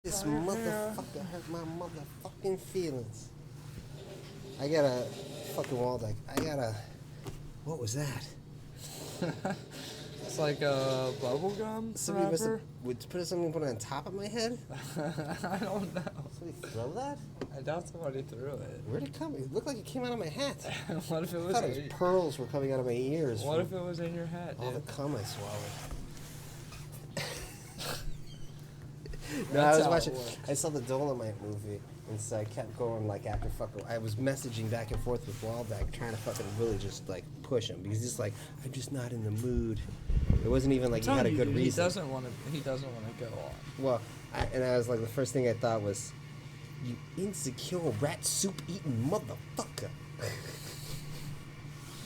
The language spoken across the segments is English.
This motherfucker hurt my motherfucking feelings. I got a fucking wall deck. What was that? It's like a bubble gum wrapper. Would something put it on top of my head? I don't know. Somebody throw that? I doubt somebody threw it. Where'd it come? It looked like it came out of my hat. What if it I was? thought it was pearls were coming out of my ears. What if it was in your hat, dude? All the cum I swallowed. No, That's I was how it watching. works. I saw the Dolomite movie, and so I kept going like after fucking. I was messaging back and forth with Wallback, trying to fucking really just like push him because he's like, I'm just not in the mood. It wasn't even like he had a good reason. He doesn't want to go on. Well, I was like, the first thing I thought was, you insecure rat soup eating motherfucker.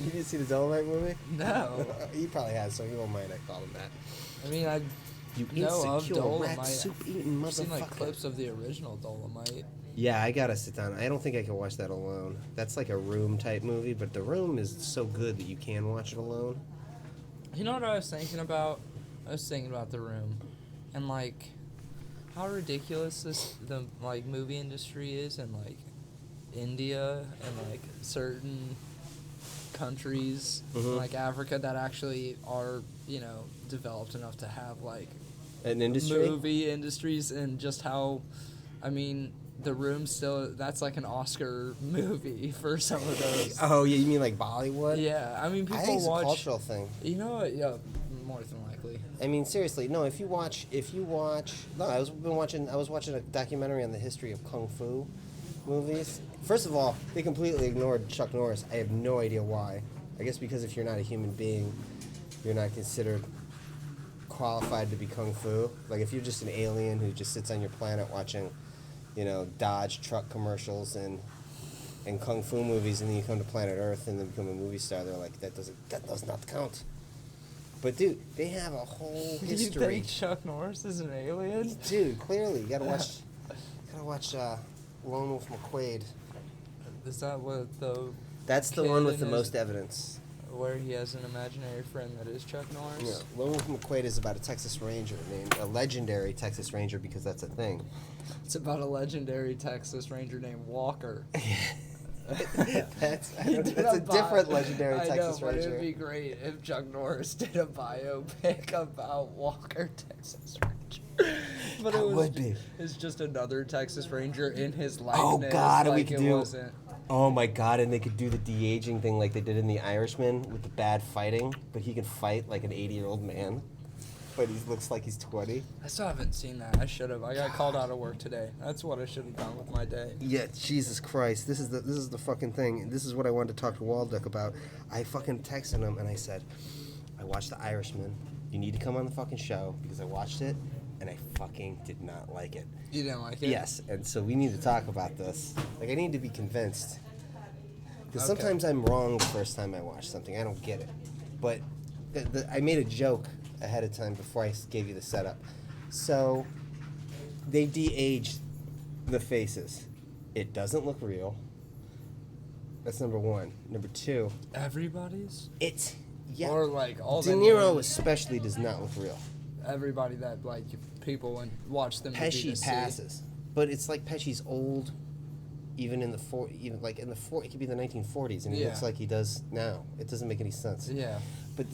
You didn't see the Dolomite movie? No. He probably has, so he won't mind I called him that. I mean, I You know of insecure Dolomite. rat soup eating motherfucker. I've seen like clips of the original Dolomite. Yeah, I gotta sit down. I don't think I can watch that alone. That's like a Room type movie, but The Room is so good that you can watch it alone. You know what I was thinking about? I was thinking about The Room, and like how ridiculous the like movie industry is in like India and like certain countries like Africa that actually are, you know, developed enough to have like An industry? movie industries, and just how, I mean, The Room still, that's like an Oscar movie for some of those. Oh, yeah, you mean like Bollywood? Yeah, I mean, people I think it's watch. a cultural thing. You know what? Yeah, more than likely. I mean, seriously, no. If you watch, no, I was watching a documentary on the history of kung fu movies. First of all, they completely ignored Chuck Norris. I have no idea why. I guess because if you're not a human being, you're not considered qualified to be kung fu. Like if you're just an alien who just sits on your planet watching, you know, Dodge truck commercials and kung fu movies, and then you come to planet Earth and then become a movie star, they're like, that does not count. But dude, they have a whole history. You think Chuck Norris is an alien? Dude, clearly you gotta watch Lone Wolf McQuade. Is that what the? That's the one with the most evidence. Where he has an imaginary friend that is Chuck Norris? Yeah, Lone Wolf McQuade is about a Texas Ranger named a legendary Texas Ranger because that's a thing. It's about a legendary Texas Ranger named Walker. That's a different legendary Texas Ranger. Ranger. It would be great if Chuck Norris did a biopic about Walker, Texas Ranger. But That would be. It's just another Texas Ranger in his likeness. Oh God, like we could it do. Wasn't. Oh my God, and they could do the de-aging thing like they did in The Irishman with the bad fighting, but he can fight like an 80-year-old man, but he looks like he's 20. I still haven't seen that. I should have. I got called out of work today. That's what I should have done with my day. Yeah, Jesus Christ, this is the fucking thing. This is what I wanted to talk to Waldeck about. I fucking texted him and I said, I watched The Irishman. You need to come on the fucking show because I watched it and I fucking did not like it. You didn't like it? Yes, and so we need to talk about this. Like, I need to be convinced. Because Okay. sometimes I'm wrong the first time I watch something. I don't get it. But I made a joke ahead of time before I gave you the setup. So, they de-aged the faces. It doesn't look real. That's number one. Number two, Everybody's? yeah. Or like all De the Niro names. especially does not look real. Everybody that like people went watch them. Pesci passes, but it's like Pesci's old, even in the it could be the 1940s, and he looks like he does now. It doesn't make any sense. Yeah. But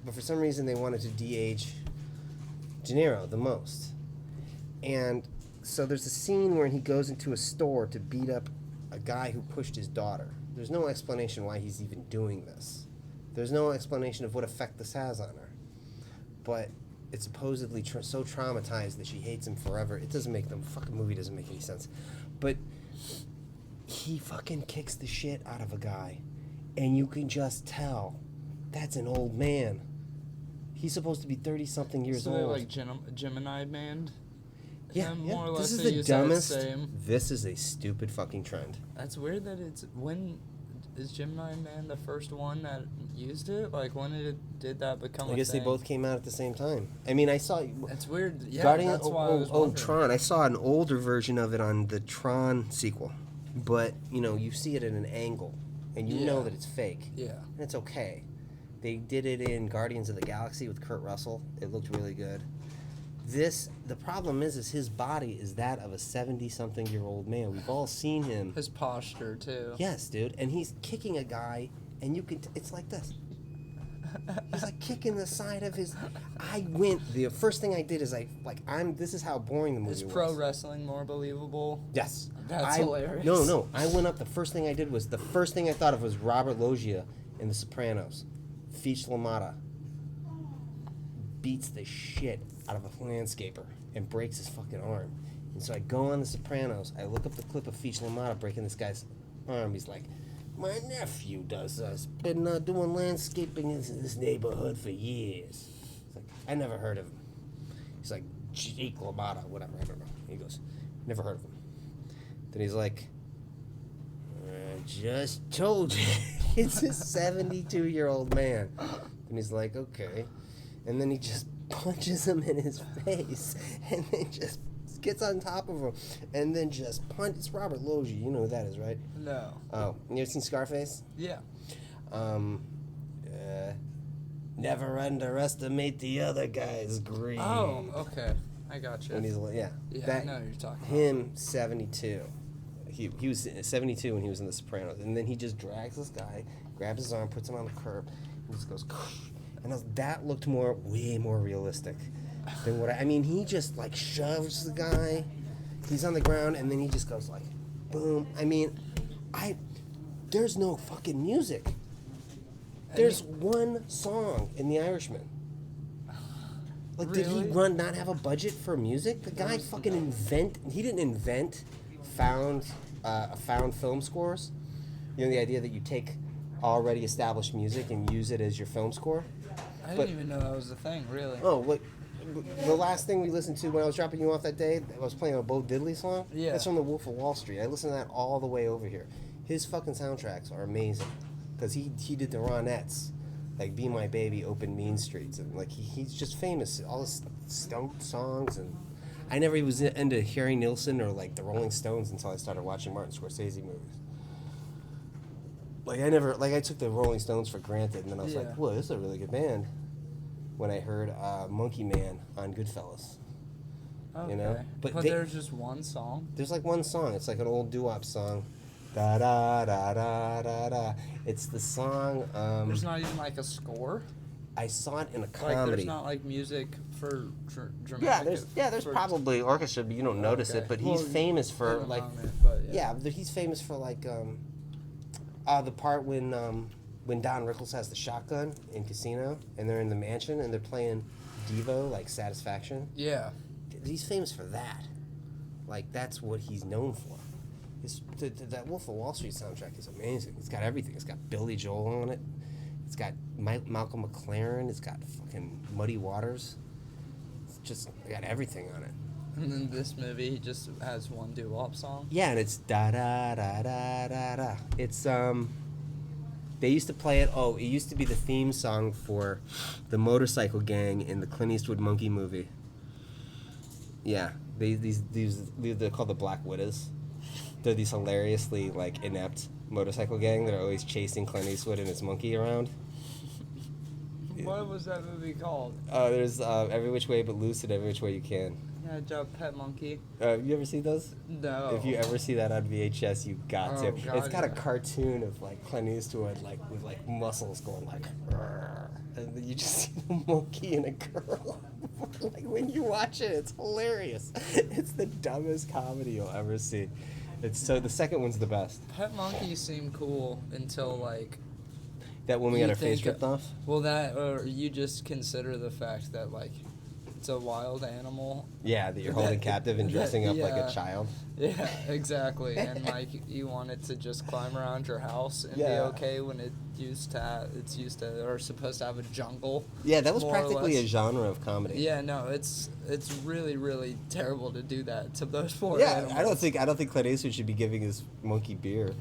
but for some reason they wanted to de-age De Niro the most, and so there's a scene where he goes into a store to beat up a guy who pushed his daughter. There's no explanation why he's even doing this. There's no explanation of what effect this has on her. But it's supposedly so traumatized that she hates him forever. It doesn't make the fucking movie doesn't make any sense. But he fucking kicks the shit out of a guy, and you can just tell that's an old man. He's supposed to be 30-something years So old. like Gemini Man. Yeah, More or less this is they the use that dumbest. same. This is a stupid fucking trend. That's weird that it's when is Gemini Man the first one that used it? Like when did that become? I guess they both came out at the same time. I mean, I saw. That's weird. Yeah, Guardian, that's why I was wondering. Tron. I saw an older version of it on the Tron sequel, but you know, you see it at an angle, and you know that it's fake. Yeah. And it's okay. They did it in Guardians of the Galaxy with Kurt Russell. It looked really good. The problem is his body is that of a 70-something-year-old man. We've all seen him. His posture too. Yes, dude. And he's kicking a guy, and you can. It's like this. He's like kicking the side of his. The first thing I did is this is how boring the movie was. Is pro wrestling more believable? Yes. That's hilarious. No. I went up. The first thing I did was the first thing I thought of was Robert Loggia in The Sopranos. Feech LaMotta beats the shit out of a landscaper and breaks his fucking arm. And so I go on The Sopranos. I look up the clip of Feech LaMotta breaking this guy's arm. He's like, my nephew does this. Been doing landscaping in this neighborhood for years. It's like, I never heard of him. He's like, Jake LaMotta, whatever, I don't know. He goes, never heard of him. Then he's like, I just told you. It's a 72-year-old man. And he's like, okay. And then he just punches him in his face. And then just gets on top of him. And then just punches. It's Robert Loggia. You know who that is, right? No. Oh, you ever seen Scarface? Yeah. Never underestimate the other guy's greed. Oh, okay. I got you. And he's like, yeah. Yeah, I know what you're talking about. Him, 72. He was 72 when he was in The Sopranos. And then he just drags this guy, grabs his arm, puts him on the curb, and just goes, and that looked way more realistic than what I mean, he just, like, shoves the guy. He's on the ground, and then he just goes, like, boom. I mean, there's no fucking music. There's one song in The Irishman. Like, really? Did he not have a budget for music? The guy fucking he didn't invent found film scores. You know, the idea that you take already established music and use it as your film score. I didn't even know that was a thing, really. Oh, what? The last thing we listened to when I was dropping you off that day, I was playing a Bo Diddley song. Yeah. That's from The Wolf of Wall Street. I listened to that all the way over here. His fucking soundtracks are amazing. Because he did the Ronettes, like Be My Baby, Open Mean Streets. And like he's just famous. All his Stone songs. And I never was into Harry Nilsson or like the Rolling Stones until I started watching Martin Scorsese movies. Like I took the Rolling Stones for granted. And then I was like, whoa, this is a really good band. When I heard Monkey Man on Goodfellas. Okay. You know? But there's just one song? There's like one song. It's like an old doo-wop song. Da da da da da da. It's the song. There's not even like a score? I saw it in a comedy. Like there's not like music for dramatic. There's probably orchestra, but you don't notice it. But he's famous for like. He's famous for like the part when Don Rickles has the shotgun in Casino and they're in the mansion and they're playing Devo, like Satisfaction. Yeah. He's famous for that. Like, that's what he's known for. That Wolf of Wall Street soundtrack is amazing. It's got everything. It's got Billy Joel on it. It's got Malcolm McLaren. It's got fucking Muddy Waters. It's just got everything on it. And then this movie just has one doo-wop song? Yeah, and it's da-da-da-da-da-da. It's, they used to play it. Oh, it used to be the theme song for the motorcycle gang in the Clint Eastwood Monkey movie. Yeah, they're called the Black Widows. They're these hilariously like inept motorcycle gang that are always chasing Clint Eastwood and his monkey around. What was that movie called? There's Every Which Way But Loose and Every Which Way You Can. Yeah, Pet Monkey. You ever see those? No. If you ever see that on VHS, you got to. God, It's got a cartoon of like Clint Eastwood like with like muscles going like, and then you just see the monkey and a girl. Like when you watch it, it's hilarious. It's the dumbest comedy you'll ever see. The second one's the best. Pet monkeys seem cool until like. That woman got her face ripped off? Well, or you just consider the fact that like. It's a wild animal. Yeah, that you're holding captive and dressing up like a child. Yeah, exactly. And like you want it to just climb around your house and be okay when it's used to or supposed to have a jungle. Yeah, that was practically a genre of comedy. Yeah, no, it's really really terrible to do that to those poor animals. animals. I don't think Clint Eastwood should be giving his monkey beer.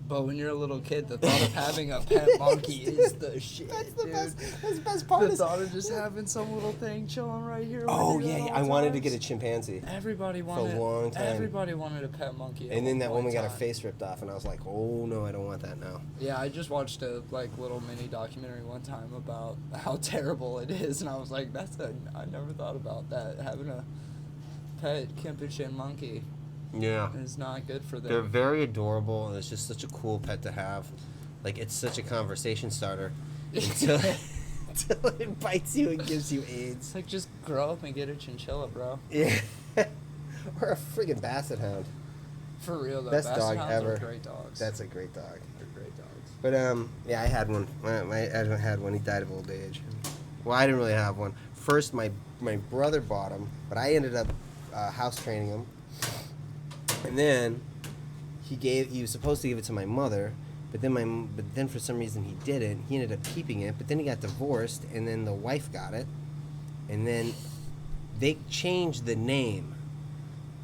But when you're a little kid, the thought of having a pet monkey is the shit, That's the dude. best. That's the best part. The thought of just having some little thing chilling right here. Oh with you yeah, at yeah. all I wanted to times. get a chimpanzee. Everybody for wanted. a long time. Everybody wanted a pet monkey. at And then one that point woman in got her time. face ripped off, and I was like, oh no, I don't want that now. Yeah, I just watched a little mini documentary one time about how terrible it is, and I was like, I never thought about that. Having a pet Capuchin monkey Yeah. is not good for them. They're very adorable, and it's just such a cool pet to have. Like, it's such a conversation starter until, until it bites you and gives you AIDS. It's like, just grow up and get a chinchilla, bro. Yeah. Or a friggin' basset hound. For real though, Best Basset dog Hounds ever. are great dogs. That's a great dog. They're great dogs. But yeah, I had one. I had one. He died of old age. Well, I didn't really have one. First, my brother bought him, but I ended up house training him. And then he was supposed to give it to my mother, but then for some reason he didn't. He ended up keeping it, but then he got divorced, and then the wife got it, and then they changed the name.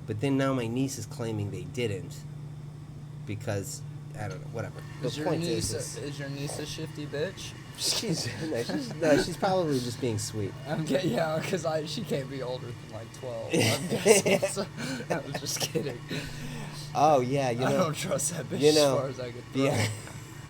But then now my niece is claiming they didn't because I don't know, whatever. Is The your point niece is your niece a shifty bitch? she's probably just being sweet. Yeah, because she can't be older than like 12. I'm guessing. So, I was just kidding. Oh yeah, I don't trust that bitch you know, as far as I could throw. yeah.